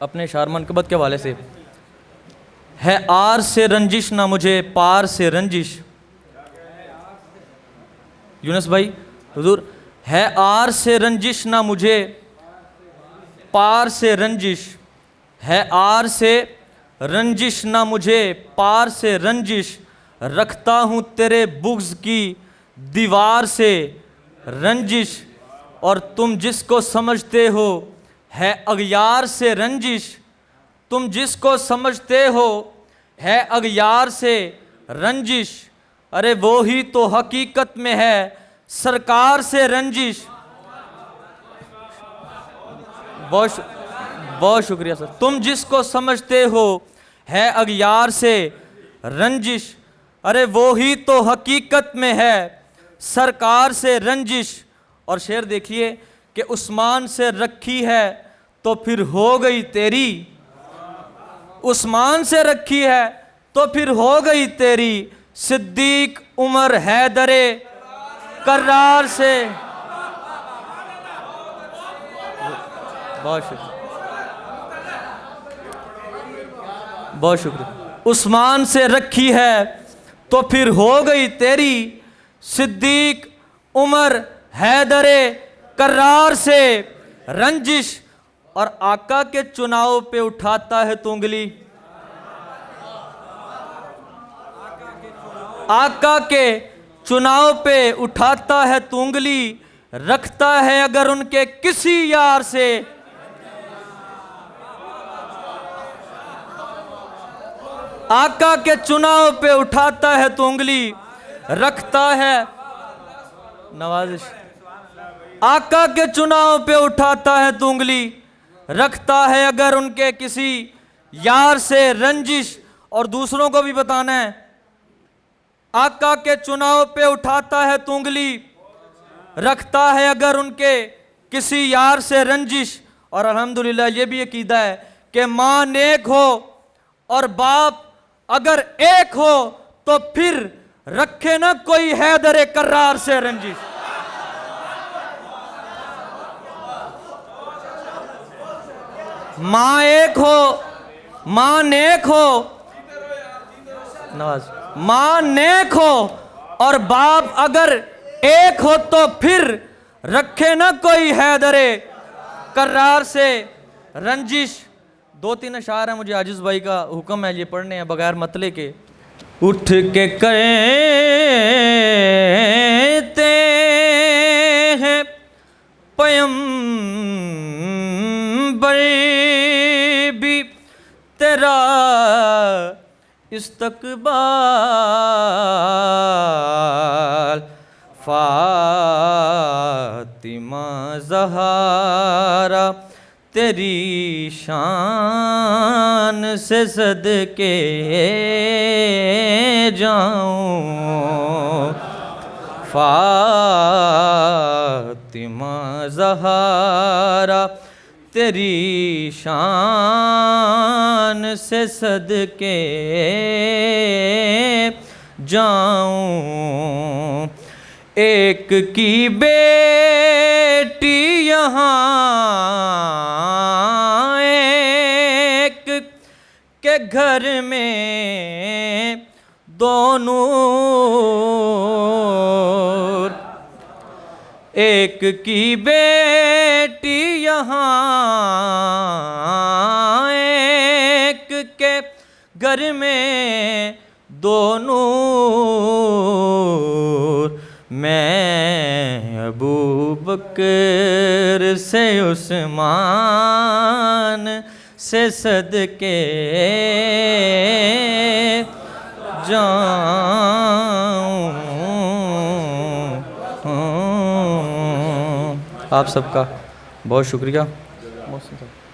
اپنے اشعار منقبت کے حوالے سے، ہے آر سے رنجش نہ مجھے پار سے رنجش. یونس بھائی حضور، ہے آر سے رنجش نہ مجھے پار سے رنجش، ہے آر سے رنجش نہ مجھے پار سے رنجش، رکھتا ہوں تیرے بغض کی دیوار سے رنجش، اور تم جس کو سمجھتے ہو ہے اغیار سے رنجش، تم جس کو سمجھتے ہو ہے اغیار سے رنجش، ارے وہی تو حقیقت میں ہے سرکار سے رنجش. بہت شکریہ سر. تم جس کو سمجھتے ہو ہے اغیار سے رنجش، ارے وہی تو حقیقت میں ہے سرکار سے رنجش. اور شعر دیکھیے کہ عثمان سے رکھی ہے تو پھر ہو گئی تیری، عثمان سے رکھی ہے تو پھر ہو گئی تیری، صدیق عمر حیدر کرار سے. بہت شکریہ، بہت شکریہ. عثمان سے رکھی ہے تو پھر ہو گئی تیری، صدیق عمر حیدر کرار سے رنجش. اور آقا کے چناؤ پہ اٹھاتا ہے تو انگلی، آقا کے چناؤ پہ اٹھاتا ہے تو انگلی، رکھتا ہے اگر ان کے کسی یار سے. آقا کے چناؤ پہ اٹھاتا ہے تو انگلی، رکھتا ہے نوازش. آقا کے چناؤ پہ اٹھاتا ہے تو انگلی، رکھتا ہے اگر ان کے کسی یار سے رنجش. اور دوسروں کو بھی بتانا ہے، آقا کے چناؤ پہ اٹھاتا ہے تو انگلی، رکھتا ہے اگر ان کے کسی یار سے رنجش. اور الحمدللہ یہ بھی عقیدہ ہے کہ ماں نیک ہو اور باپ اگر ایک ہو تو پھر رکھے نہ کوئی حیدر کرار سے رنجش. ماں ایک ہو، ماں نیک ہو، نواز، ماں نیک ہو اور باپ اگر ایک ہو تو پھر رکھے نہ کوئی حیدر کرار سے رنجش. 2-3 اشعار ہیں، مجھے عاجز بھائی کا حکم ہے یہ پڑھنے ہیں بغیر مطلع کے. اٹھ کے کہتے ہیں پیمبر بھی تیرا استقبال، فاطمہ زہرا تیری شان سے صدقے جاؤں، فاطمہ زہرا تیری شان سے صدقے جاؤں. ایک کی بیٹی یہاں ایک کے گھر میں دو نور، ایک کی بیٹی یہاں ایک کے گھر میں دو نور. میں ابو بکر سے عثمان سے صدقے جاؤں. آپ سب کا بہت شکریہ.